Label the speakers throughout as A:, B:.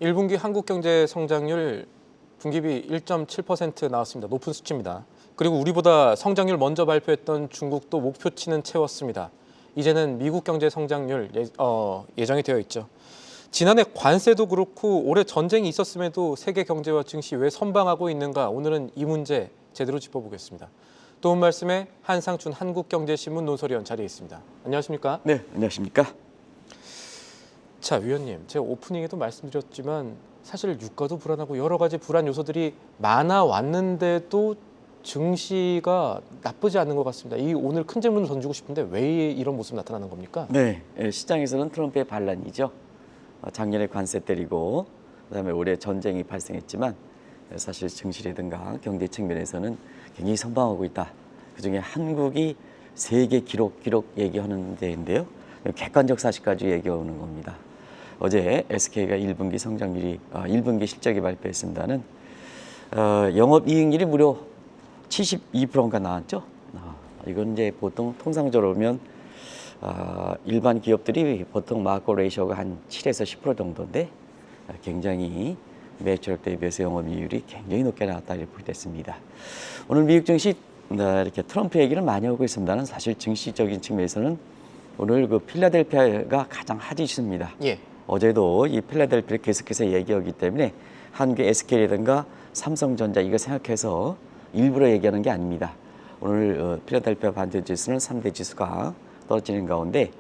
A: 1분기 한국 경제 성장률 분기비 1.7% 나왔습니다. 높은 수치입니다. 그리고 우리보다 성장률 먼저 발표했던 중국도 목표치는 채웠습니다. 이제는 미국 경제 성장률 예정이 되어 있죠. 지난해 관세도 그렇고 올해 전쟁이 있었음에도 세계 경제와 증시 왜 선방하고 있는가? 오늘은 이 문제 제대로 짚어보겠습니다. 도움 말씀에 한상춘 한국경제신문 논설위원 자리에 있습니다. 안녕하십니까?
B: 네, 안녕하십니까?
A: 자, 위원님, 제가 오프닝에도 말씀드렸지만 사실 유가도 불안하고 여러 가지 불안 요소들이 많아 왔는데도 증시가 나쁘지 않은 것 같습니다. 이 오늘 큰 질문을 던지고 싶은데 왜 이런 모습 나타나는 겁니까?
B: 네, 시장에서는 트럼프의 반란이죠. 작년에 관세 때리고 그다음에 올해 전쟁이 발생했지만 사실 증시라든가 경제 측면에서는 굉장히 선방하고 있다. 그중에 한국이 세계 기록 얘기하는 데인데요. 객관적 사실까지 얘기하는 겁니다. 어제 SK가 1분기 성장률이 1분기 실적이 발표했습니다는 영업이익률이 무려 72%가 나왔죠. 이건 이제 보통 통상적으로 보면 일반 기업들이 보통 마코 레이셔가 한 7에서 10% 정도인데 굉장히 매출액 대비해서 영업이익률이 굉장히 높게 나왔다 이렇게 보겠습니다. 오늘 미국 증시 이렇게 트럼프 얘기를 많이 하고 있습니다는 사실 증시적인 측면에서는 오늘 그 필라델피아가 가장 핫이십니다.
A: 예.
B: 어제도 이 필라델피아를 계속해서 얘기하기 때문에 한국 SK라든가 삼성전자 이거 생각해서 일부러 얘기하는 게 아닙니다. 오늘 필라델피아 반도체 지수는 3대 지수가 떨어지는 가운데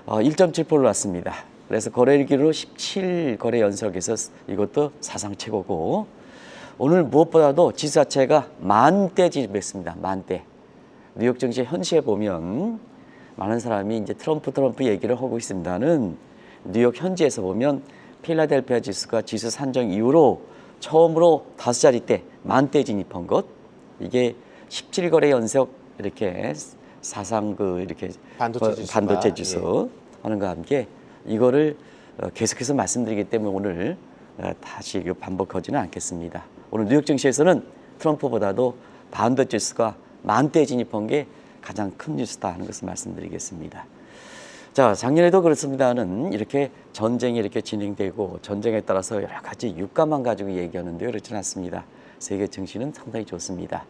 B: 1.7% 올랐습니다. 그래서 거래일 기로 17거래 연속에서 이것도 사상 최고고 오늘 무엇보다도 지수 자체가 만대 지수했습니다. 만대. 뉴욕 증시 현시에 보면 많은 사람이 이제 트럼프 얘기를 하고 있습니다는 뉴욕 현지에서 보면 필라델피아 지수가 지수 산정 이후로 처음으로 5자리대 만대 진입한 것 이게 17거래 연속 이렇게 사상 이렇게 반도체 지수 하는 것과 함께 이거를 계속해서 말씀드리기 때문에 오늘 다시 반복하지는 않겠습니다. 오늘 뉴욕 증시에서는 트럼프보다도 반도체 지수가 만대 진입한 게 가장 큰 뉴스다 하는 것을 말씀드리겠습니다. 자, 작년에도 그렇습니다는 이렇게 전쟁이 이렇게 진행되고 전쟁에 따라서 여러 가지 유가만 가지고 얘기하는데요. 그렇지는 않습니다. 세계 증시는 상당히 좋습니다.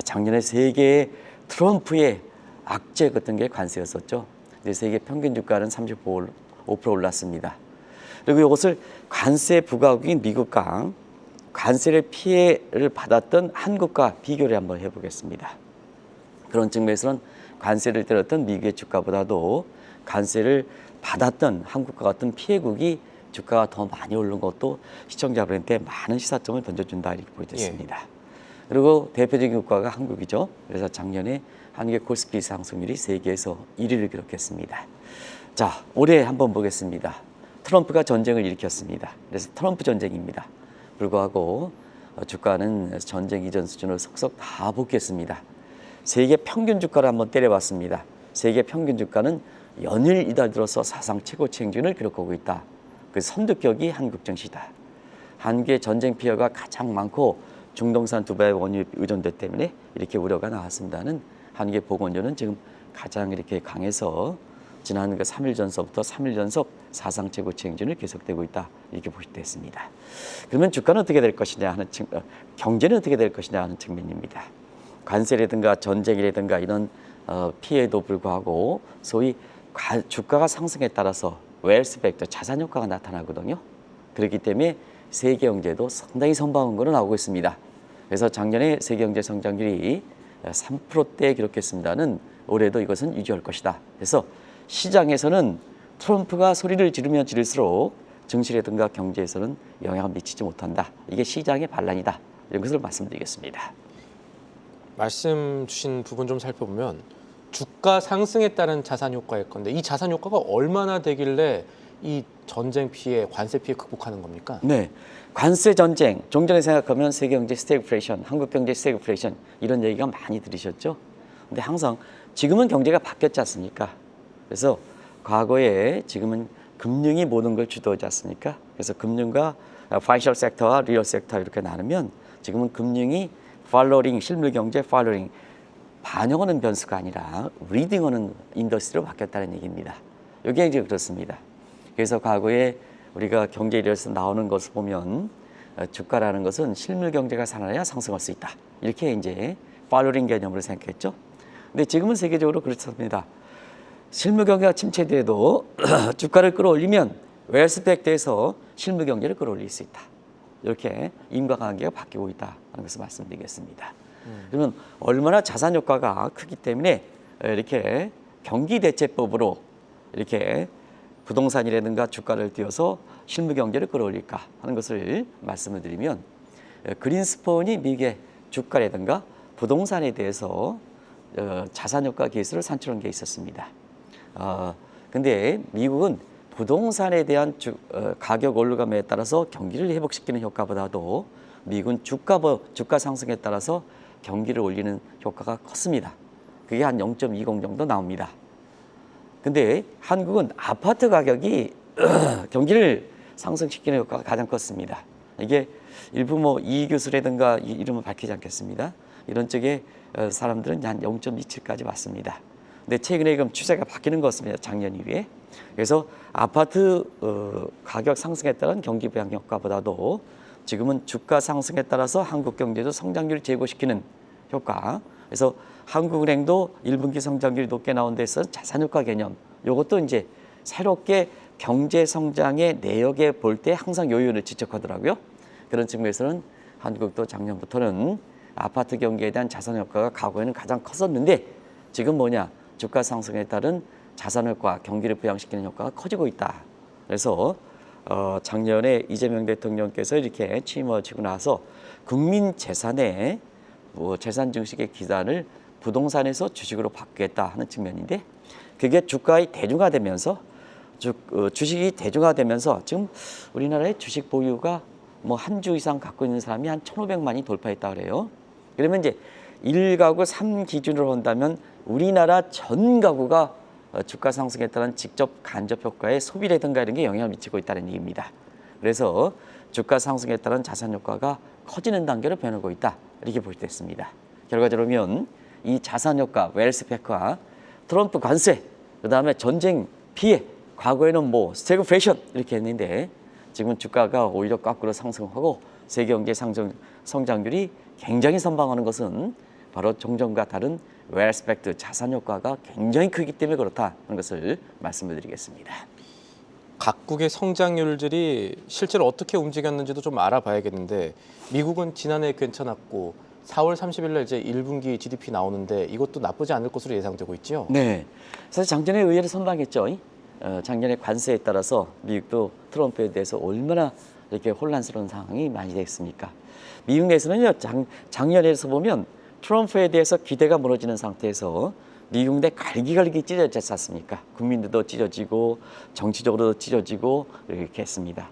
B: 작년에 세계의 트럼프의 악재 같은 게 관세였었죠. 근데 세계 평균 주가는 35% 올랐습니다. 그리고 이것을 관세 부과국인 미국과 관세를 피해를 받았던 한국과 비교를 한번 해보겠습니다. 그런 측면에서는 관세를 때렸던 미국의 주가보다도 관세를 받았던 한국과 같은 피해국이 주가가 더 많이 오른 것도 시청자분한테 많은 시사점을 던져준다 이렇게 보여졌습니다. 예. 그리고 대표적인 국가가 한국이죠. 그래서 작년에 한국의 코스피 상승률이 세계에서 1위를 기록했습니다. 자, 올해 한번 보겠습니다. 트럼프가 전쟁을 일으켰습니다. 그래서 트럼프 전쟁입니다. 불구하고 주가는 전쟁 이전 수준으로 속속 다 복귀했습니다. 세계 평균 주가를 한번 때려봤습니다. 세계 평균 주가는 연일 이달 들어서 사상 최고치 행진을 기록하고 있다. 그 선두격이 한국 증시다. 한국의 전쟁 피해가 가장 많고 중동산 두바이 원유 의존도 때문에 이렇게 우려가 나왔습니다는 한국의 보건료는 지금 가장 이렇게 강해서 지난 3일 전서부터 3일 전속 사상 최고치 행진을 계속되고 있다 이렇게 보시됐습니다. 그러면 주가는 어떻게 될 것이냐 하는 경제는 어떻게 될 것이냐 하는 측면입니다. 관세라든가 전쟁이라든가 이런 피해도 불구하고 소위 주가가 상승에 따라서 웰스 팩터 자산 효과가 나타나거든요. 그렇기 때문에 세계 경제도 상당히 선방한 거로 나오고 있습니다. 그래서 작년에 세계 경제 성장률이 3%대 기록했습니다는 올해도 이것은 유지할 것이다. 그래서 시장에서는 트럼프가 소리를 지르면 지를수록 증시라든가 경제에서는 영향을 미치지 못한다. 이게 시장의 반란이다. 이런 것을 말씀드리겠습니다.
A: 말씀 주신 부분 좀 살펴보면 주가 상승에 따른 자산 효과일 건데 이 자산 효과가 얼마나 되길래 이 전쟁 피해, 관세 피해 극복하는 겁니까? 네,
B: 관세 전쟁, 종전에 생각하면 세계 경제 스태그플레이션, 한국 경제 스태그플레이션 이런 얘기가 많이 들으셨죠? 근데 항상 지금은 경제가 바뀌었지 않습니까? 그래서 과거에 지금은 금융이 모든 걸 주도하지 않습니까? 그래서 금융과 파이셜 섹터와 리얼 섹터 이렇게 나누면 지금은 금융이 팔로링, 실물 경제 팔로링 반영하는 변수가 아니라 리딩하는 인더스트리로 바뀌었다는 얘기입니다. 이게 이제 그렇습니다. 그래서 과거에 우리가 경제 이론에서 나오는 것을 보면 주가라는 것은 실물 경제가 살아나야 상승할 수 있다. 이렇게 이제 팔로링 개념으로 생각했죠. 근데 지금은 세계적으로 그렇습니다. 실물 경제가 침체돼도 주가를 끌어올리면 웰스백트에서 실물 경제를 끌어올릴 수 있다. 이렇게 인과관계가 바뀌고 있다는 것을 말씀드리겠습니다. 그러면 얼마나 자산 효과가 크기 때문에 이렇게 경기 대체법으로 이렇게 부동산이라든가 주가를 띄워서 실물 경제를 끌어올릴까 하는 것을 말씀을 드리면 그린스폰이 미국의 주가라든가 부동산에 대해서 자산 효과 계수를 산출한 게 있었습니다. 근데 미국은 부동산에 대한 가격 올라감에 따라서 경기를 회복시키는 효과보다도 미국은 주가 상승에 따라서 경기를 올리는 효과가 컸습니다. 그게 한 0.20 정도 나옵니다. 근데 한국은 아파트 가격이 경기를 상승시키는 효과가 가장 컸습니다. 이게 일부 뭐 이교수라든가 이름은 밝히지 않겠습니다. 이런 쪽에 사람들은 한 0.27까지 왔습니다. 근데 최근에 그럼 추세가 바뀌는 것 같습니다. 작년 이후에. 그래서 아파트 가격 상승에 따른 경기 부양 효과보다도 지금은 주가 상승에 따라서 한국 경제도 성장률을 제고시키는 효과. 그래서 한국은행도 1분기 성장률이 높게 나온 데서 자산효과 개념. 이것도 이제 새롭게 경제 성장의 내역에 볼 때 항상 요인을 지적하더라고요. 그런 측면에서는 한국도 작년부터는 아파트 경기에 대한 자산효과가 과거에는 가장 컸었는데 지금 뭐냐? 주가 상승에 따른 자산효과, 경기를 부양시키는 효과가 커지고 있다. 그래서 작년에 이재명 대통령께서 이렇게 취임하시고 나서 국민 재산의 재산 증식의 기반을 부동산에서 주식으로 바꾸겠다 하는 측면인데 그게 주가의 대중화되면서 주식이 대중화되면서 지금 우리나라의 주식 보유가 뭐 한 주 이상 갖고 있는 사람이 한 1,500만이 돌파했다 그래요. 그러면 이제 1가구 3 기준으로 한다면 우리나라 전 가구가 주가 상승에 따른 직접 간접 효과에 소비라든가 이런 게 영향을 미치고 있다는 얘기입니다. 그래서 주가 상승에 따른 자산 효과가 커지는 단계로 변하고 있다. 이렇게 볼 수 있습니다. 결과적으로 보면 이 자산 효과, 웰스백과 트럼프 관세, 그다음에 전쟁 피해, 과거에는 뭐 스태그플레이션 이렇게 했는데 지금은 주가가 오히려 거꾸로 상승하고 세계 경제 성장률이 굉장히 선방하는 것은 바로 종전과 다른 웰스펙트 자산 효과가 굉장히 크기 때문에 그렇다는 것을 말씀을 드리겠습니다.
A: 각국의 성장률들이 실제로 어떻게 움직였는지도 좀 알아봐야겠는데 미국은 지난해 괜찮았고 4월 30일 날 이제 1분기 GDP 나오는데 이것도 나쁘지 않을 것으로 예상되고 있죠.
B: 네, 사실 작년에 의외로 선방했죠. 작년에 관세에 따라서 미국도 트럼프에 대해서 얼마나 이렇게 혼란스러운 상황이 많이 됐습니까? 미국 내에서는요, 작년에서 보면 트럼프에 대해서 기대가 무너지는 상태에서 미국 내 갈기갈기 찢어졌지 않습니까? 국민들도 찢어지고 정치적으로도 찢어지고 이렇게 했습니다.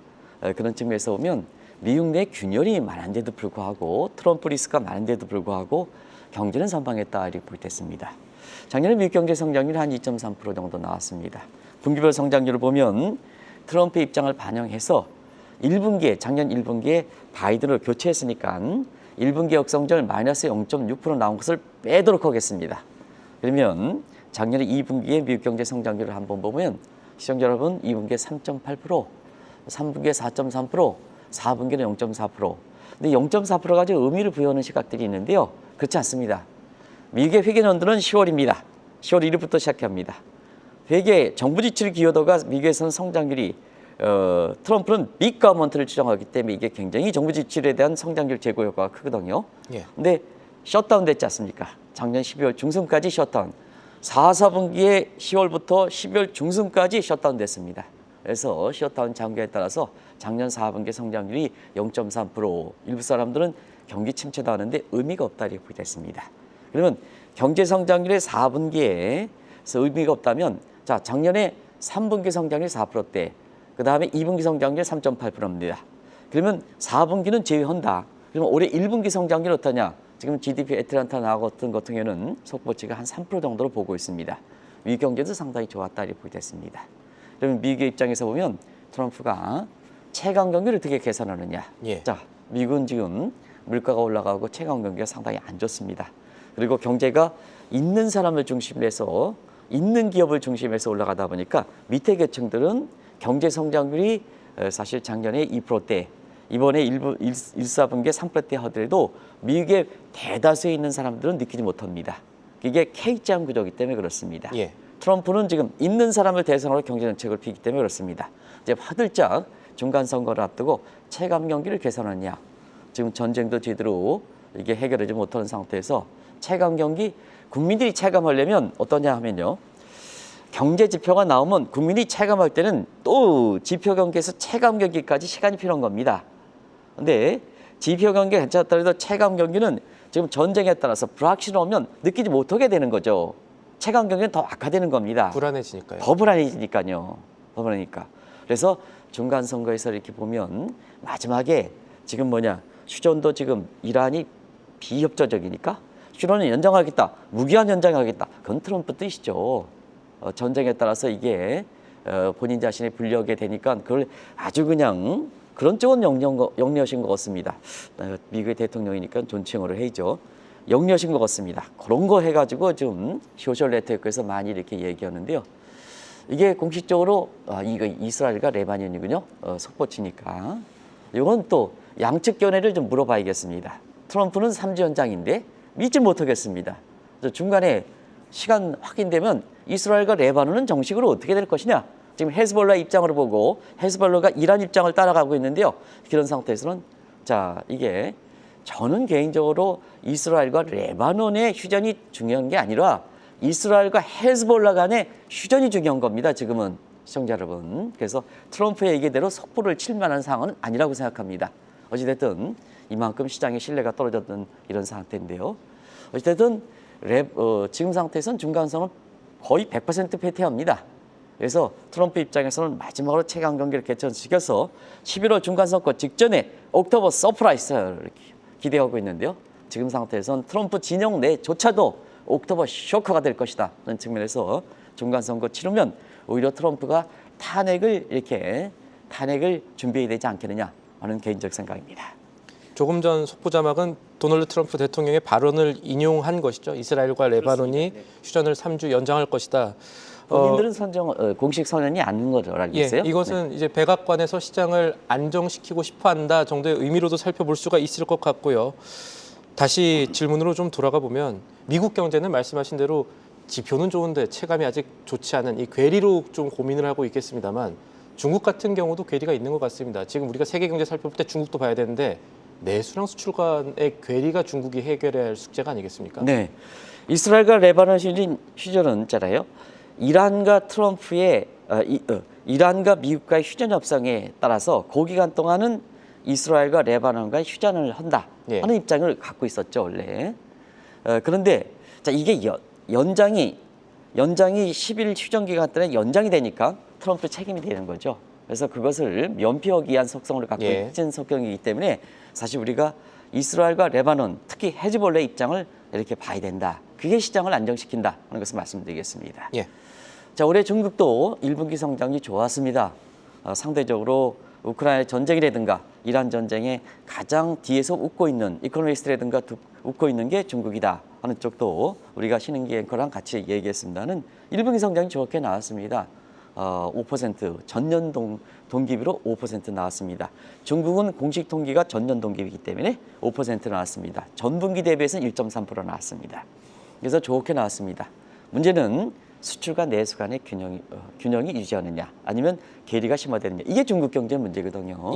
B: 그런 측면에서 보면 미국 내 균열이 많은데도 불구하고 트럼프 리스크가 많은데도 불구하고 경제는 선방했다 이렇게 볼 때 있습니다. 작년에 미국 경제 성장률이 한 2.3% 정도 나왔습니다. 분기별 성장률을 보면 트럼프 입장을 반영해서 1분기에 작년 1분기에 바이든을 교체했으니까 1분기 역성장률 마이너스 0.6% 나온 것을 빼도록 하겠습니다. 그러면 작년에 2분기에 미국 경제 성장률을 한번 보면 시청자 여러분 2분기에 3.8%, 3분기에 4.3%, 4분기는 0.4%. 근데 0.4% 가지고 의미를 부여하는 시각들이 있는데요. 그렇지 않습니다. 미국의 회계 연도는 10월입니다. 10월 1일부터 시작합니다. 회계 정부 지출 기여도가 미국에서는 성장률이 트럼프는 빅 가버먼트를 추정하기 때문에 이게 굉장히 정부 지출에 대한 성장률 제고 효과가 크거든요. 근데 셧다운 됐지 않습니까? 작년 12월 중순까지 셧다운. 4분기에 10월부터 12월 중순까지 셧다운 됐습니다. 그래서 셧다운 장기에 따라서 작년 4분기 성장률이 0.3%, 일부 사람들은 경기 침체도 하는데 의미가 없다 이렇게 보게 됐습니다. 그러면 경제 성장률의 4분기에 의미가 없다면 자 작년에 3분기 성장률 4%대, 그 다음에 2분기 성장률 3.8%입니다. 그러면 4분기는 제외한다. 그러면 올해 1분기 성장률 어떠냐? 지금 GDP 애틀란타 같은 경우는 속보치가 한 3% 정도로 보고 있습니다. 미국 경제도 상당히 좋았다 이렇게 보게 됐습니다. 그러면 미국의 입장에서 보면 트럼프가 체감 경기를 어떻게 계산하느냐? 자, 미국은 지금 물가가 올라가고 체감 경기가 상당히 안 좋습니다. 그리고 경제가 있는 사람을 중심으로 해서 있는 기업을 중심으로 해서 올라가다 보니까 밑에 계층들은 경제 성장률이 사실 작년에 2%대, 이번에 1사분기에 3%대 하더라도 미국의 대다수에 있는 사람들은 느끼지 못합니다. 이게 K자 구조이기 때문에 그렇습니다.
A: 예.
B: 트럼프는 지금 있는 사람을 대상으로 경제정책을 피기 때문에 그렇습니다. 이제 화들짝 중간선거를 앞두고 체감 경기를 개선하냐. 지금 전쟁도 제대로 이게 해결하지 못하는 상태에서 체감 경기, 국민들이 체감하려면 어떠냐 하면요. 경제 지표가 나오면 국민이 체감할 때는 또 지표 경기에서 체감 경기까지 시간이 필요한 겁니다. 근데 지표 경기 괜찮더라도 체감 경기는 지금 전쟁에 따라서 불확실하면 느끼지 못하게 되는 거죠. 체감 경기는 더 악화되는 겁니다.
A: 불안해지니까요.
B: 더 불안해지니까요. 더 불안하니까. 그래서 중간 선거에서 이렇게 보면 마지막에 지금 휴전도 지금 이란이 비협조적이니까 휴전을 연장하겠다. 무기한 연장하겠다. 그건 트럼프 뜻이죠. 전쟁에 따라서 이게 본인 자신의 불리하게 되니까 그걸 아주 그냥 그런 쪽은 영리하신 것 같습니다. 미국의 대통령이니까 존칭어를 해야죠. 영리하신 것 같습니다. 그런 거 해가지고 좀 소셜 네트워크에서 많이 이렇게 얘기하는데요. 이게 공식적으로 이거 이스라엘과 레바논이군요. 속보치니까. 이건 또 양측 견해를 좀 물어봐야겠습니다. 트럼프는 3주 연장인데 믿지 못하겠습니다. 중간에 시간 확인되면 이스라엘과 레바논은 정식으로 어떻게 될 것이냐. 지금 헤즈볼라 입장으로 보고 헤즈볼라가 이란 입장을 따라가고 있는데요. 그런 상태에서는 자 이게 저는 개인적으로 이스라엘과 레바논의 휴전이 중요한 게 아니라 이스라엘과 헤즈볼라 간의 휴전이 중요한 겁니다. 지금은 시청자 여러분. 그래서 트럼프의 얘기대로 속보를 칠 만한 상황은 아니라고 생각합니다. 어찌됐든 이만큼 시장의 신뢰가 떨어졌던 이런 상태인데요. 어찌됐든 지금 상태에서는 중간선은 거의 100% 패퇴합니다. 그래서 트럼프 입장에서는 마지막으로 최강 경기를 개최시켜서 11월 중간선거 직전에 옥토버 서프라이즈를 기대하고 있는데요. 지금 상태에서는 트럼프 진영 내조차도 옥토버 쇼크가 될 것이다. 라는 측면에서 중간선거 치르면 오히려 트럼프가 탄핵을 준비해야 되지 않겠느냐 하는 개인적 생각입니다.
A: 조금 전 속보 자막은 도널드 트럼프 대통령의 발언을 인용한 것이죠. 이스라엘과 레바논이 휴전을 3주 연장할 것이다.
B: 본인들은 공식 선언이 아닌 거죠, 알고 있어요?
A: 이것은 이제 백악관에서 시장을 안정시키고 싶어한다 정도의 의미로도 살펴볼 수가 있을 것 같고요. 다시 질문으로 좀 돌아가 보면 미국 경제는 말씀하신 대로 지표는 좋은데 체감이 아직 좋지 않은 이 괴리로 좀 고민을 하고 있겠습니다만 중국 같은 경우도 괴리가 있는 것 같습니다. 지금 우리가 세계 경제 살펴볼 때 중국도 봐야 되는데 내수랑 수출 간의 괴리가 중국이 해결해야 할 숙제가 아니겠습니까?
B: 네, 이스라엘과 레바논 휴전은 있잖아요. 이란과 미국과의 휴전 협상에 따라서 그 기간 동안은 이스라엘과 레바논과 휴전을 한다 하는 입장을 갖고 있었죠 원래. 그런데 자 이게 연장이 10일 휴전 기간 동안 연장이 되니까 트럼프 책임이 되는 거죠. 그래서 그것을 면피하기 위한 속성을 갖고 있는 성격이기 때문에 사실 우리가 이스라엘과 레바논 특히 헤즈볼라 입장을 이렇게 봐야 된다. 그게 시장을 안정시킨다 하는 것을 말씀드리겠습니다. 자, 올해 중국도 1분기 성장이 좋았습니다. 상대적으로 우크라이나 전쟁이라든가 이란 전쟁에 가장 뒤에서 웃고 있는 이코노미스트라든가 웃고 있는 게 중국이다 하는 쪽도 우리가 신흥기 앵커랑 같이 얘기했습니다는 1분기 성장이 좋게 나왔습니다. 5% 전년 동기비로 5% 나왔습니다. 중국은 공식 통계가 전년 동기이기 때문에 5% 나왔습니다. 전분기 대비해서는 1.3% 나왔습니다. 그래서 좋게 나왔습니다. 문제는 수출과 내수 간의 균형이 유지하느냐 아니면 괴리가 심화되느냐 이게 중국 경제 문제거든요.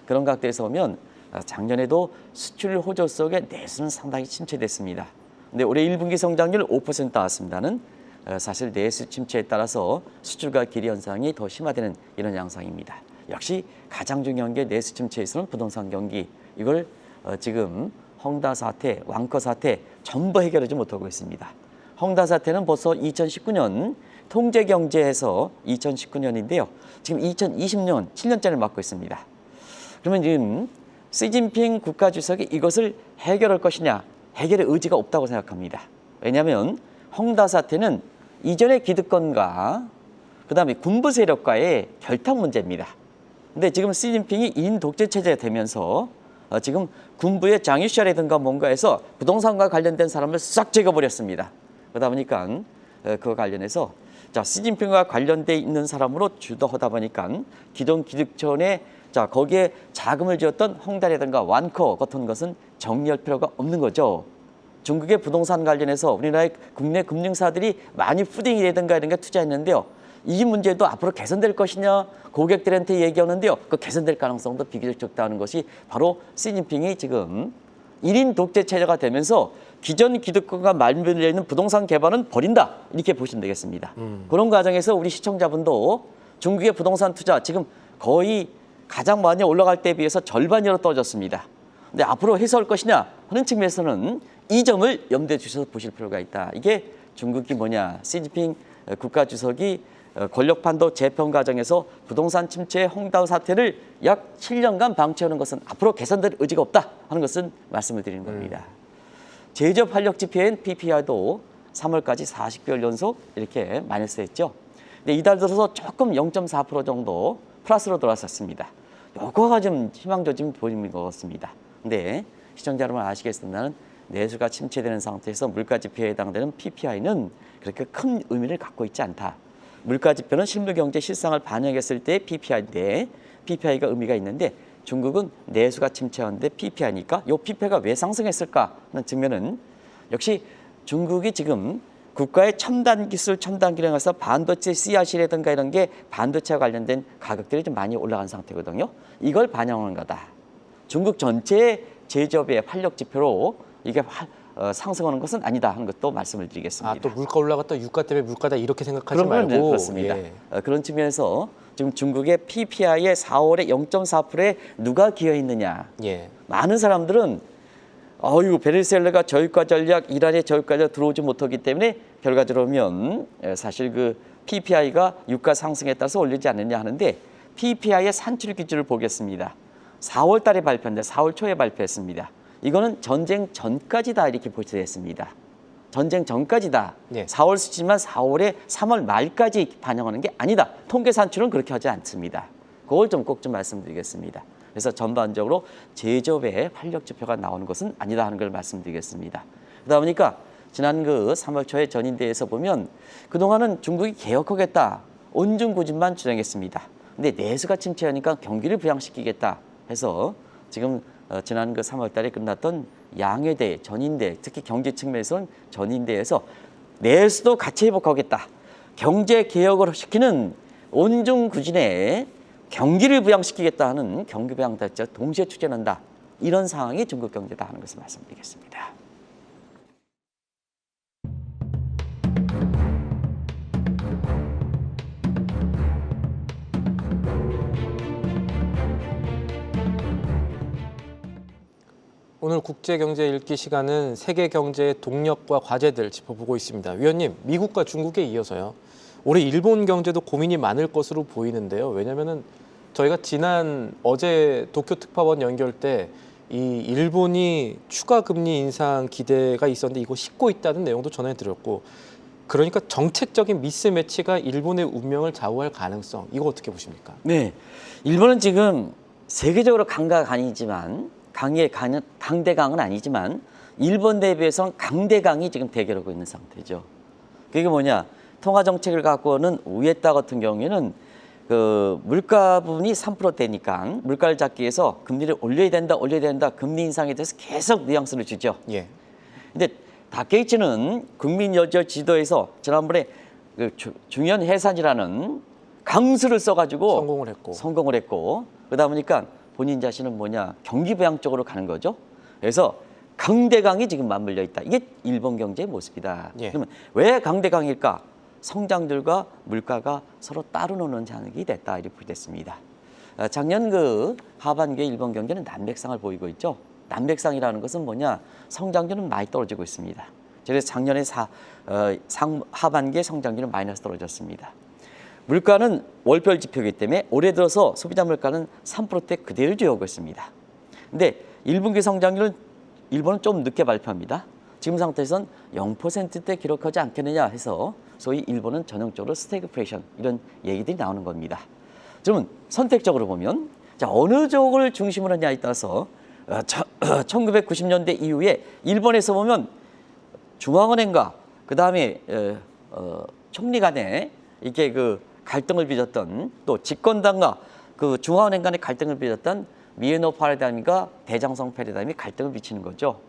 B: 그런 각도에서 보면 작년에도 수출 호조 속에 내수는 상당히 침체됐습니다. 근데 올해 1분기 성장률 5% 나왔습니다는 사실 내수 침체에 따라서 수출과 괴리 현상이 더 심화되는 이런 양상입니다. 역시 가장 중요한 게 내수 침체에서는 부동산 경기 이걸 지금 헝다 사태, 왕커 사태 전부 해결하지 못하고 있습니다. 헝다 사태는 벌써 2019년 통제경제에서 2019년인데요. 지금 2020년 7년째를 맞고 있습니다. 그러면 지금 시진핑 국가주석이 이것을 해결할 것이냐 해결의 의지가 없다고 생각합니다. 왜냐하면 헝다 사태는 이전의 기득권과 그다음에 군부 세력과의 결탁 문제입니다. 근데 지금 시진핑이 2인 독재 체제가 되면서 지금 군부의 장유샤라든가 뭔가에서 부동산과 관련된 사람을 싹 제거버렸습니다. 그러다 보니까 그와 관련해서 자, 시진핑과 관련돼 있는 사람으로 주도하다 보니까 기존 기득권에 자, 거기에 자금을 지었던 홍다라든가 완커 같은 것은 정리할 필요가 없는 거죠. 중국의 부동산 관련해서 우리나라의 국내 금융사들이 많이 푸딩이라든가 이런 게 투자했는데요. 이 문제도 앞으로 개선될 것이냐 고객들한테 얘기하는데요. 그 개선될 가능성도 비교적 적다는 것이 바로 시진핑이 지금 1인 독재 체제가 되면서 기존 기득권과 말면되어 있는 부동산 개발은 버린다 이렇게 보시면 되겠습니다. 그런 과정에서 우리 시청자분도 중국의 부동산 투자 지금 거의 가장 많이 올라갈 때에 비해서 절반이로 떨어졌습니다. 근데 앞으로 해소할 것이냐 하는 측면에서는 이 점을 염두에 두셔서 보실 필요가 있다. 이게 중국이 뭐냐, 시진핑 국가주석이 권력판도 재편 과정에서 부동산 침체의 홍다오 사태를 약 7년간 방치하는 것은 앞으로 개선될 의지가 없다 하는 것은 말씀을 드리는 겁니다. 제조업 활력 지표인 PPI도 3월까지 40개월 연속 이렇게 마이너스했죠. 근데 이달 들어서 조금 0.4% 정도 플러스로 돌아섰습니다. 요거가 좀 희망도 좀 보이는 것 같습니다. 근데 시청자 여러분 아시겠습니다만 내수가 침체되는 상태에서 물가지표에 해당되는 PPI는 그렇게 큰 의미를 갖고 있지 않다. 물가지표는 실물경제 실상을 반영했을 때 PPI인데 PPI가 의미가 있는데 중국은 내수가 침체하는데 PPI니까 이 PPI가 왜 상승했을까 하는 측면은 역시 중국이 지금 국가의 첨단 기술, 첨단 기능에서 반도체 씨앗이라든가 이런 게 반도체와 관련된 가격들이 좀 많이 올라간 상태거든요. 이걸 반영하는 거다. 중국 전체의 제조업의 활력 지표로 이게 상승하는 것은 아니다 하는 것도 말씀을 드리겠습니다.
A: 아, 또 물가 올라갔다 유가 때문에 물가다 이렇게 생각하지
B: 그런
A: 말고.
B: 그렇습니다.
A: 예.
B: 그런 측면에서 지금 중국의 PPI의 4월에 0.4%에 누가 기여했느냐.
A: 예.
B: 많은 사람들은 베네수엘라가 저유가 전략, 이란의 저유가 전략 들어오지 못하기 때문에 결과적으로 보면 사실 그 PPI가 유가 상승에 따라서 올리지 않느냐 하는데 PPI의 산출 기준을 보겠습니다. 4월 달에 발표했는데 4월 초에 발표했습니다. 이거는 전쟁 전까지다 이렇게 보시겠습니다. 전쟁 전까지다.
A: 예.
B: 4월 수치지만 4월에 3월 말까지 반영하는 게 아니다. 통계 산출은 그렇게 하지 않습니다. 그걸 좀 꼭 좀 말씀드리겠습니다. 그래서 전반적으로 제조업의 활력 지표가 나오는 것은 아니다 하는 걸 말씀드리겠습니다. 그러다 보니까 지난 그 3월 초에 전인대에서 보면 그동안은 중국이 개혁하겠다. 온중구진만 주장했습니다. 근데 내수가 침체하니까 경기를 부양시키겠다 해서 지금 지난 그 3월 달에 끝났던 양회대, 전인대, 특히 경제 측면에서는 전인대에서 내수도 같이 회복하겠다. 경제 개혁을 시키는 온중구진에 경기를 부양시키겠다 하는 경기 부양 달자 동시에 추진한다. 이런 상황이 중국 경제다 하는 것을 말씀드리겠습니다.
A: 오늘 국제경제 읽기 시간은 세계 경제의 동력과 과제들 짚어보고 있습니다. 위원님, 미국과 중국에 이어서요. 올해 일본 경제도 고민이 많을 것으로 보이는데요. 왜냐하면은 저희가 어제 도쿄 특파원 연결 때 이 일본이 추가 금리 인상 기대가 있었는데 이거 싣고 있다는 내용도 전해드렸고, 그러니까 정책적인 미스매치가 일본의 운명을 좌우할 가능성, 이거 어떻게 보십니까?
B: 네, 일본은 지금 세계적으로 강가가 아니지만 강대강은 아니지만 일본 대비해서는 강대강이 지금 대결하고 있는 상태죠. 그게 뭐냐? 통화 정책을 갖고는 우에따 같은 경우에는 그 물가 부분이 3%대니까 물가를 잡기 위해서 금리를 올려야 된다. 금리 인상에 대해서 계속 뉘앙스를 주죠.
A: 예.
B: 근데 다케이치는 국민 여저 지도에서 지난번에 그 중요한 해산이라는 강수를 써가지고 성공을 했고 그러다 보니까 본인 자신은 뭐냐, 경기 부양 쪽으로 가는 거죠. 그래서 강대강이 지금 맞물려 있다. 이게 일본 경제의 모습이다.
A: 예.
B: 그러면 왜 강대강일까? 성장률과 물가가 서로 따로 노는 장이 됐다 이렇게 됐습니다. 작년 그 하반기에 일본 경제는 난백상을 보이고 있죠. 난백상이라는 것은 뭐냐? 성장률은 많이 떨어지고 있습니다. 그래서 작년에 하반기에 성장률은 마이너스 떨어졌습니다. 물가는 월별 지표이기 때문에 올해 들어서 소비자 물가는 3%대 그대로 유지하고 있습니다. 근데 1분기 성장률은 일본은 좀 늦게 발표합니다. 지금 상태에서는 0%대 기록하지 않겠느냐 해서 소위 일본은 전형적으로 스태그플레이션 이런 얘기들이 나오는 겁니다. 그러면 선택적으로 보면 자, 어느 쪽을 중심으로 하냐에 따라서 1990년대 이후에 일본에서 보면 중앙은행과 그 다음에 총리 간의 이게 그 갈등을 빚었던 또 집권당과 그 중앙은행 간의 갈등을 빚었던 미에노 패러다임과 대장성 패러다임이 갈등을 빚히는 거죠.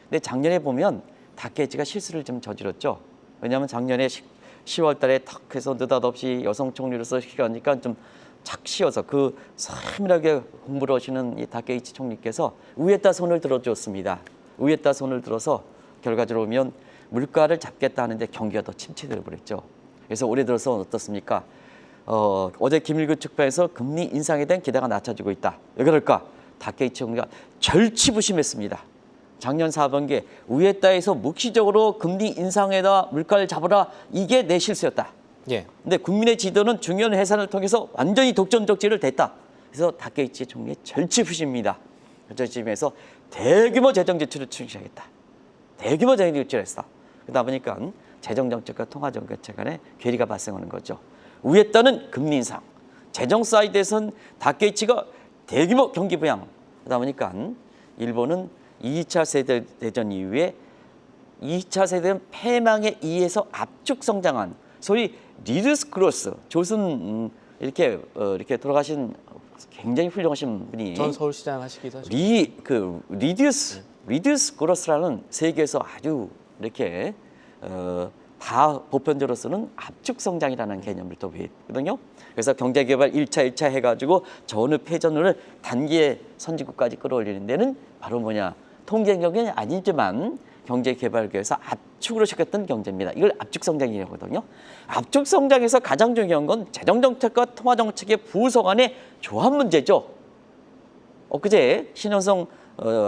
B: 근데 작년에 보면 다케이치가 실수를 좀 저질렀죠. 왜냐하면 작년에 10월 달에 탁 해서 느닷없이 여성 총리로서 시키니까 좀 착 씌워서 그 세밀하게 공부를 하시는 이 다케이치 총리께서 위에다 손을 들어줬습니다. 위에다 손을 들어서 결과적으로 보면 물가를 잡겠다 하는데 경기가 더 침체되어 버렸죠. 그래서 올해 들어서 어떻습니까? 어제 김일구 축배에서 금리 인상에 대한 기대가 낮춰지고 있다. 왜 그럴까? 다케이치 총리가 절치부심했습니다. 작년 4분기에 우에따에서 묵시적으로 금리 인상에다 물가를 잡으라, 이게 내 실수였다.
A: 예.
B: 근데 국민의 지도는 중요한 해산을 통해서 완전히 독점적지를 댔다. 그래서 다케이치 총리의 절치부심입니다. 절치부심에서 대규모 재정 지출을 추진하겠다. 대규모 재정 지출을 했어. 그러다 보니까 재정 정책과 통화 정책 간에 괴리가 발생하는 거죠. 우에따는 금리 인상, 재정 사이드에선 다케이치가 대규모 경기 부양. 그러다 보니까 일본은 2차 세계대전 이후에 2차 세계대전 패망에 의해서 압축 성장한 소위 리드스 크로스, 조선 이렇게 돌아가신 굉장히 훌륭하신 분이
A: 전 서울시장 하시기도 하죠.
B: 리드스 크로스라는 세계에서 아주 이렇게 다 보편적으로서는 압축 성장이라는 개념을 또 했거든요. 그래서 경제개발 1차 해가지고 전후 패전을 단기의 선진국까지 끌어올리는 데는 바로 뭐냐, 통계 경쟁이 아니지만 경제개발계에서 압축으로 시켰던 경제입니다. 이걸 압축 성장이라고 하거든요. 압축 성장에서 가장 중요한 건 재정정책과 통화정책의 부서 간의 조합 문제죠. 엊그제 신현성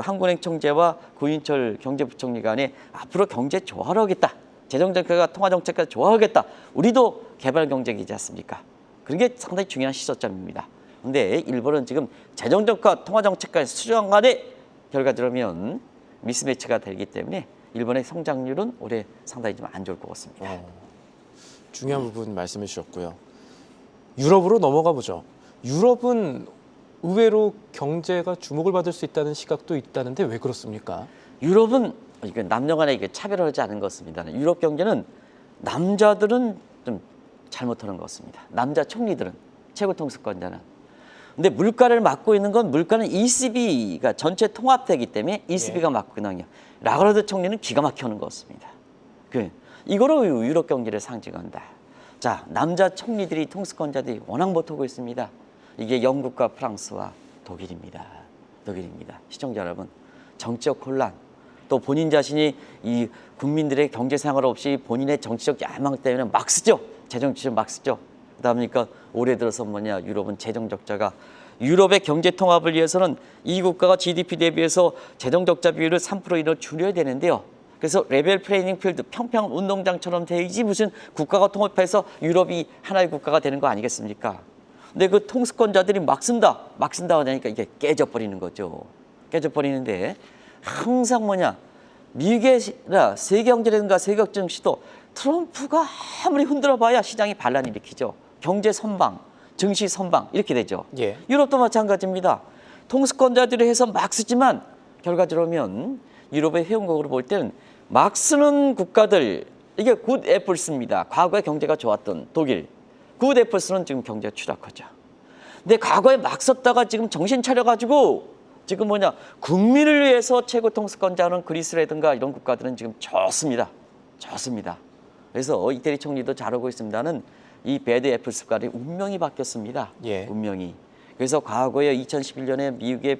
B: 한국은행 총재와 구인철 경제부총리 간에 앞으로 경제 조화를 하겠다. 재정정책과 통화정책과 조화하겠다. 우리도 개발경제이지 않습니까? 그런 게 상당히 중요한 시초점입니다. 그런데 일본은 지금 재정정책과 통화정책과 수정 간에 결과적으로면 미스매치가 되기 때문에 일본의 성장률은 올해 상당히 좀 안 좋을 것 같습니다.
A: 중요한 부분 말씀해 주셨고요. 유럽으로 넘어가 보죠. 유럽은 의외로 경제가 주목을 받을 수 있다는 시각도 있다는데 왜 그렇습니까?
B: 유럽은 이게 남녀 간에 이게 차별하지 않은 것 같습니다. 유럽 경제는 남자들은 좀 잘못하는 것 같습니다. 남자 총리들은, 최고 통수권자는. 근데 물가를 맡고 있는 건, 물가는 ECB가 전체 통합되기 때문에 ECB가 맡고 있는 거예요. 라가르드 총리는 기가 막혀 하는 것 같습니다. 이거로 유럽 경제를 상징한다. 자, 남자 총리들이, 통수권자들이 워낙 못하고 있습니다. 이게 영국과 프랑스와 독일입니다. 시청자 여러분, 정치적 혼란, 또 본인 자신이 이 국민들의 경제 생활 없이 본인의 정치적 야망 때문에 막 쓰죠. 재정 지출 막 쓰죠. 그러니까 올해 들어서 뭐냐, 유럽은 재정 적자가, 유럽의 경제 통합을 위해서는 이 국가가 GDP 대비해서 재정 적자 비율을 3% 이내로 줄여야 되는데요. 그래서 레벨 플레이닝 필드, 평평 운동장처럼 되지 무슨 국가가 통합해서 유럽이 하나의 국가가 되는 거 아니겠습니까? 근데 그 통수권자들이 막 쓴다 하니까 이게 깨져버리는 거죠. 깨져버리는데 항상 뭐냐, 미국의 세계 경제라든가 세계 증시도 트럼프가 아무리 흔들어봐야 시장이 반란을 일으키죠. 경제 선방, 증시 선방 이렇게 되죠.
A: 예.
B: 유럽도 마찬가지입니다. 통수권자들이 해서 막 쓰지만 결과적으로면 유럽의 회원국으로 볼 때는 막 쓰는 국가들, 이게 굿 애플스입니다. 과거에 경제가 좋았던 독일, 굿 애플스는 지금 경제가 추락하죠. 근데 과거에 막 썼다가 지금 정신 차려가지고 지금 뭐냐, 국민을 위해서 최고 통수권자는 그리스라든가 이런 국가들은 지금 좋습니다. 그래서 이태리 총리도 잘하고 있습니다는 이 배드 애플 습관의 운명이 바뀌었습니다.
A: 예.
B: 운명이. 그래서 과거에 2011년에 미국의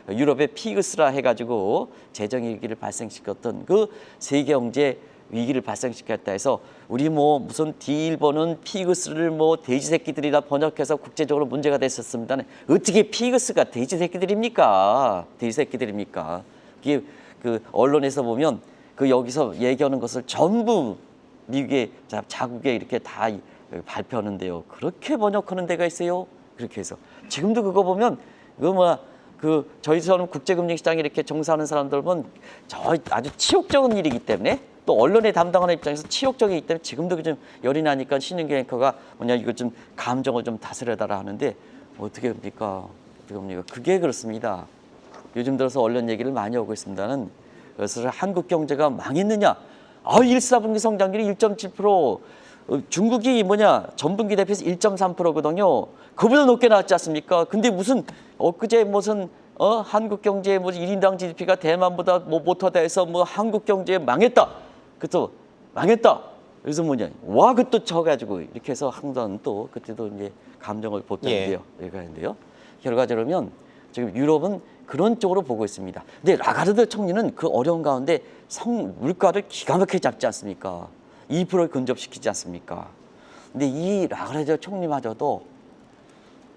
B: 유럽의 피그스라 해가지고 재정 위기를 발생시켰던 그 세계 경제 위기를 발생시켰다 해서 우리 뭐 무슨 D일본은 피그스를 뭐 돼지 새끼들이다 번역해서 국제적으로 문제가 됐었습니다. 어떻게 피그스가 돼지 새끼들입니까? 이게 그 언론에서 보면 그 여기서 얘기하는 것을 전부 미국의 자국에 이렇게 다 발표하는데요. 그렇게 번역하는 데가 있어요. 그렇게 해서 지금도 그거 보면 저희처럼 국제금융시장에 이렇게 종사하는 사람들 보면 아주 치욕적인 일이기 때문에, 또 언론에 담당하는 입장에서 치욕적이기 때문에 지금도 좀 열이 나니까 신윤기 앵커가 뭐냐, 이거 좀 감정을 좀 다스려달라 하는데 어떻게 합니까? 그게 그렇습니다. 요즘 들어서 언론 얘기를 많이 하고 있습니다는, 그래서 한국 경제가 망했느냐? 1, 4분기 성장률이 1.7%, 중국이 뭐냐 전분기 대비해서 1.3%거든요. 그보다 높게 나왔지 않습니까? 근데 무슨 엊그제 무슨 한국 경제 뭐 1인당 GDP가 대만보다 뭐 못하다 해서 뭐 한국 경제 망했다. 그또 망했다. 그래서 뭐냐 와 그또 져가지고 이렇게 해서 항상 또 그때도 이제 감정을 보였는데요. 얘기하는데요. 결과적으로면 지금 유럽은 그런 쪽으로 보고 있습니다. 근데 라가르드 총리는 그 어려운 가운데 물가를 기가 막히게 잡지 않습니까? 2%를 근접시키지 않습니까? 근데 이 라가르드 총리마저도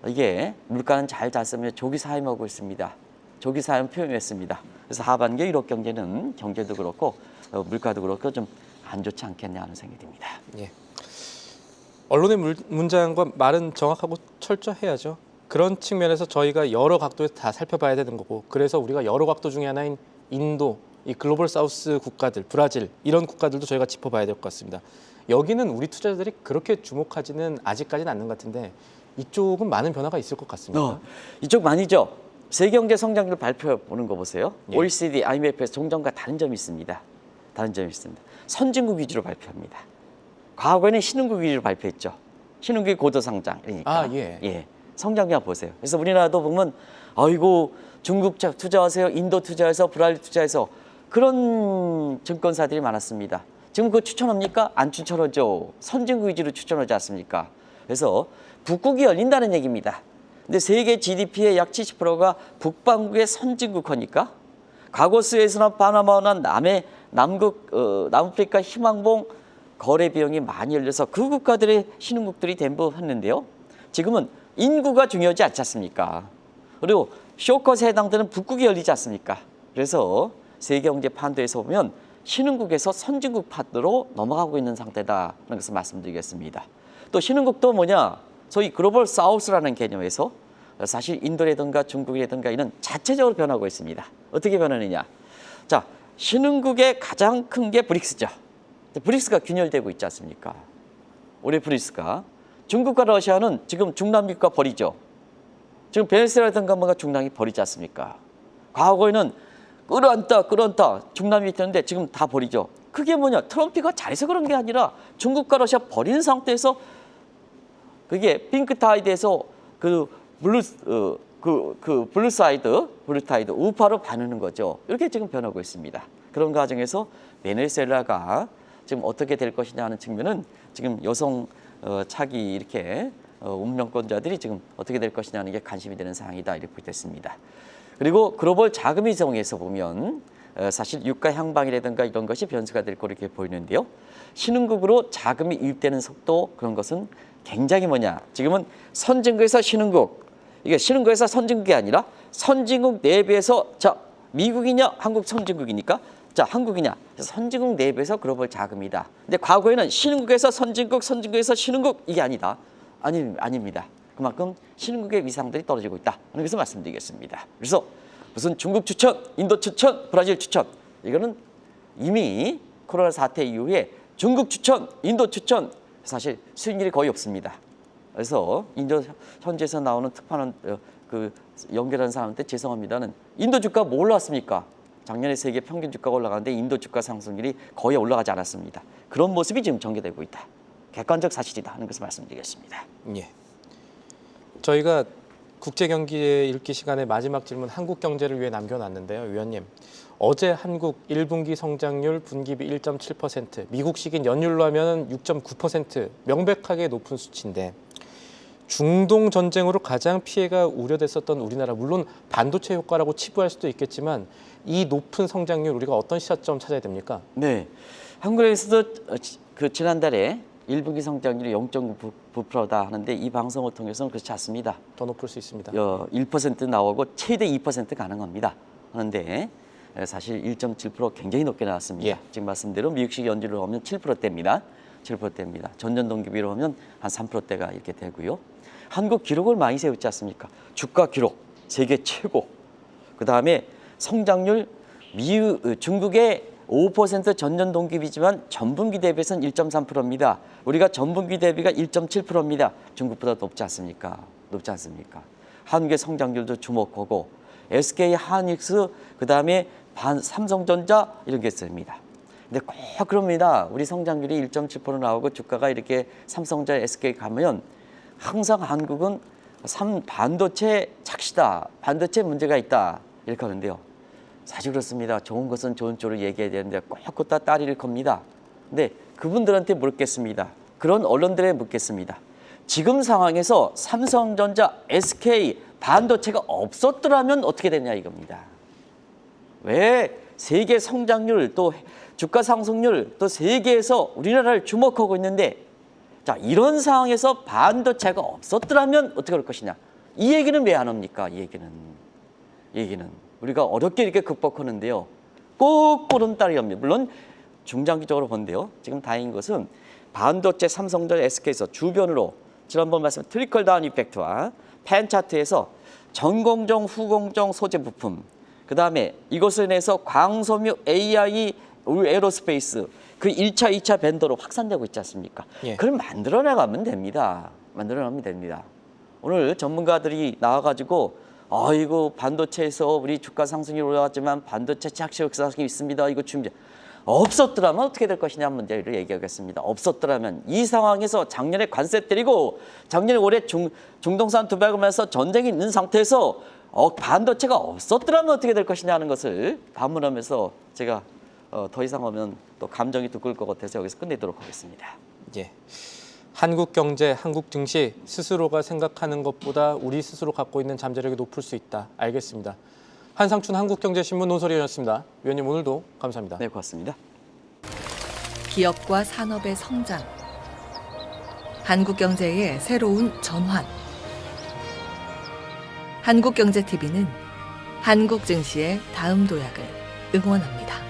B: 이게 물가는 잘 잤으면 조기 사임하고 있습니다. 조기 사임 표명했습니다. 그래서 하반기 유럽 경제도 그렇고 물가도 그렇고 좀 안 좋지 않겠냐 하는 생각이 듭니다.
A: 예. 언론의 문장과 말은 정확하고 철저해야죠. 그런 측면에서 저희가 여러 각도에서 다 살펴봐야 되는 거고, 그래서 우리가 여러 각도 중에 하나인 인도, 이 글로벌 사우스 국가들, 브라질 이런 국가들도 저희가 짚어봐야 될 것 같습니다. 여기는 우리 투자자들이 그렇게 주목하지는 아직까지는 않는 것 같은데 이쪽은 많은 변화가 있을 것 같습니다.
B: 이쪽 많이죠. 세계경제 성장률 발표 보는 거 보세요.
A: 예.
B: OECD, IMF에서 종전과 다른 점이 있습니다. 다른 점이 있습니다. 선진국 위주로 발표합니다. 과거에는 신흥국 위주로 발표했죠. 신흥국이 고도성장. 그러니까
A: 예.
B: 성장량 보세요. 그래서 우리나라도 보면 아이고 중국 투자하세요. 인도 투자해서 브라질 투자해서 그런 증권사들이 많았습니다. 지금 그거 추천합니까? 안 추천하죠. 선진국 위주로 추천하지 않습니까? 그래서 북극이 열린다는 얘기입니다. 근데 세계 GDP의 약 70%가 북반구의 선진국이니까 과거 스웨즈나 파나마나 남아프리카 희망봉 거래 비용이 많이 열려서 그 국가들의 신흥국들이 대부분했는데요. 지금은 인구가 중요하지 않지 않습니까? 그리고 쇼컷에 해당되는 북극이 열리지 않습니까? 그래서 세계경제 판도에서 보면 신흥국에서 선진국 판도로 넘어가고 있는 상태다라는 것을 말씀드리겠습니다. 또 신흥국도 뭐냐? 소위 글로벌 사우스라는 개념에서 사실 인도라든가 중국이라든가 이런 자체적으로 변하고 있습니다. 어떻게 변하느냐? 자, 신흥국의 가장 큰 게 브릭스죠. 브릭스가 균열되고 있지 않습니까? 우리 브릭스가 중국과 러시아는 지금 중남미과 버리죠. 지금 베네수엘라든가 뭔가 중남미 버리지 않습니까? 과거에는 끌어안다 중남미 있었는데 지금 다 버리죠. 그게 뭐냐? 트럼프가 잘해서 그런 게 아니라 중국과 러시아 버리는 상태에서 그게 핑크타이드에서 블루타이드 우파로 바르는 거죠. 이렇게 지금 변하고 있습니다. 그런 과정에서 베네수엘라가 지금 어떻게 될 것이냐 하는 측면은 지금 여성 차기 이렇게 운명권자들이 지금 어떻게 될 것이냐 하는 게 관심이 되는 사항이다 이렇게 됐습니다. 그리고 글로벌 자금 이동에서 보면 사실 유가 향방이라든가 이런 것이 변수가 될 거로 이렇게 보이는데요. 신흥국으로 자금이 유입되는 속도 그런 것은 굉장히 뭐냐? 지금은 선진국에서 신흥국, 이게 신흥국에서 선진국이 아니라 선진국 내부에서 자 미국이냐 한국 선진국이니까 자 한국이냐 선진국 내부에서 글로벌 자금이다. 근데 과거에는 신흥국에서 선진국, 선진국에서 신흥국 이게 아닙니다. 그만큼 신흥국의 위상들이 떨어지고 있다 하는 것을 말씀드리겠습니다. 그래서 무슨 중국 추천, 인도 추천, 브라질 추천 이거는 이미 코로나 사태 이후에 중국 추천, 인도 추천 사실 수익률이 거의 없습니다. 그래서 인도 현지에서 나오는 특파원 연결하는 사람한테 죄송합니다는 인도 주가 뭐 올라왔습니까? 작년에 세계 평균 주가가 올라가는데 인도 주가 상승률이 거의 올라가지 않았습니다. 그런 모습이 지금 전개되고 있다. 객관적 사실이다 하는 것을 말씀드리겠습니다.
A: 예. 저희가 국제경제 읽기 시간에 마지막 질문 한국 경제를 위해 남겨놨는데요. 위원님, 어제 한국 1분기 성장률 분기비 1.7%, 미국식인 연율로 하면 6.9% 명백하게 높은 수치인데 중동 전쟁으로 가장 피해가 우려됐었던 우리나라, 물론 반도체 효과라고 치부할 수도 있겠지만 이 높은 성장률 우리가 어떤 시사점 찾아야 됩니까?
B: 네, 한국에서도 지난달에 1분기 성장률이 0.9%다 하는데 이 방송을 통해서는 그렇지 않습니다.
A: 더 높을 수 있습니다.
B: 1% 나오고 최대 2% 가능합니다. 하는데 사실 1.7% 굉장히 높게 나왔습니다.
A: 예.
B: 지금 말씀대로 미국식 연준으로 하면 7%대입니다. 7%대입니다. 전년 동기비로 하면 한 3%대가 이렇게 되고요. 한국 기록을 많이 세웠지 않습니까? 주가 기록 세계 최고. 그다음에 성장률 중국의 5% 전년 동기비지만 전분기 대비해서는 1.3%입니다. 우리가 전분기 대비가 1.7%입니다. 중국보다 높지 않습니까? 높지 않습니까? 한국의 성장률도 주목하고 SK 하이닉스 그다음에 삼성전자 이런 게 있습니다. 근데 꼭 그럽니다. 우리 성장률이 1.7% 나오고 주가가 이렇게 삼성전자, SK 가면 항상 한국은 반도체 착시다, 반도체 문제가 있다 이렇게 하는데요. 사실 그렇습니다. 좋은 것은 좋은 쪽으로 얘기해야 되는데 꼭 그다 따리를 겁니다. 근데 그분들한테 묻겠습니다. 그런 언론들에 묻겠습니다. 지금 상황에서 삼성전자, SK 반도체가 없었더라면 어떻게 되냐 이겁니다. 왜 세계 성장률 또 주가 상승률 또 세계에서 우리나라를 주목하고 있는데 자 이런 상황에서 반도체가 없었더라면 어떻게 할 것이냐. 이 얘기는 왜 안 합니까? 이 얘기는 우리가 어렵게 이렇게 극복하는데요. 꼭 보름달이 합니다. 물론 중장기적으로 본데요. 지금 다행인 것은 반도체 삼성전자 SK에서 주변으로 지난번 말씀 트리클 다운 이펙트와 펜 차트에서 전공정, 후공정 소재 부품 그 다음에 이것을 인해서 광섬유, AI, 에어로스페이스 그 1차, 2차 벤더로 확산되고 있지 않습니까?
A: 예.
B: 그걸 만들어 나가면 됩니다. 오늘 전문가들이 나와가지고 이거 반도체에서 우리 주가 상승이 올라왔지만 반도체 착시 역사상이 있습니다. 이거 준비 없었더라면 어떻게 될 것이냐 문제를 얘기하겠습니다. 없었더라면 이 상황에서 작년에 관세 때리고 작년에 올해 중동산 투박하면서 전쟁이 있는 상태에서 반도체가 없었더라면 어떻게 될 것이냐 하는 것을 반문하면서 제가 더 이상 하면 또 감정이 두꺼울 것 같아서 여기서 끝내도록 하겠습니다.
A: 예. 한국 경제, 한국 증시 스스로가 생각하는 것보다 우리 스스로 갖고 있는 잠재력이 높을 수 있다. 알겠습니다. 한상춘 한국경제신문 논설위원이었습니다. 위원님 오늘도 감사합니다.
B: 네, 고맙습니다.
C: 기업과 산업의 성장, 한국 경제의 새로운 전환. 한국경제TV는 한국 증시의 다음 도약을 응원합니다.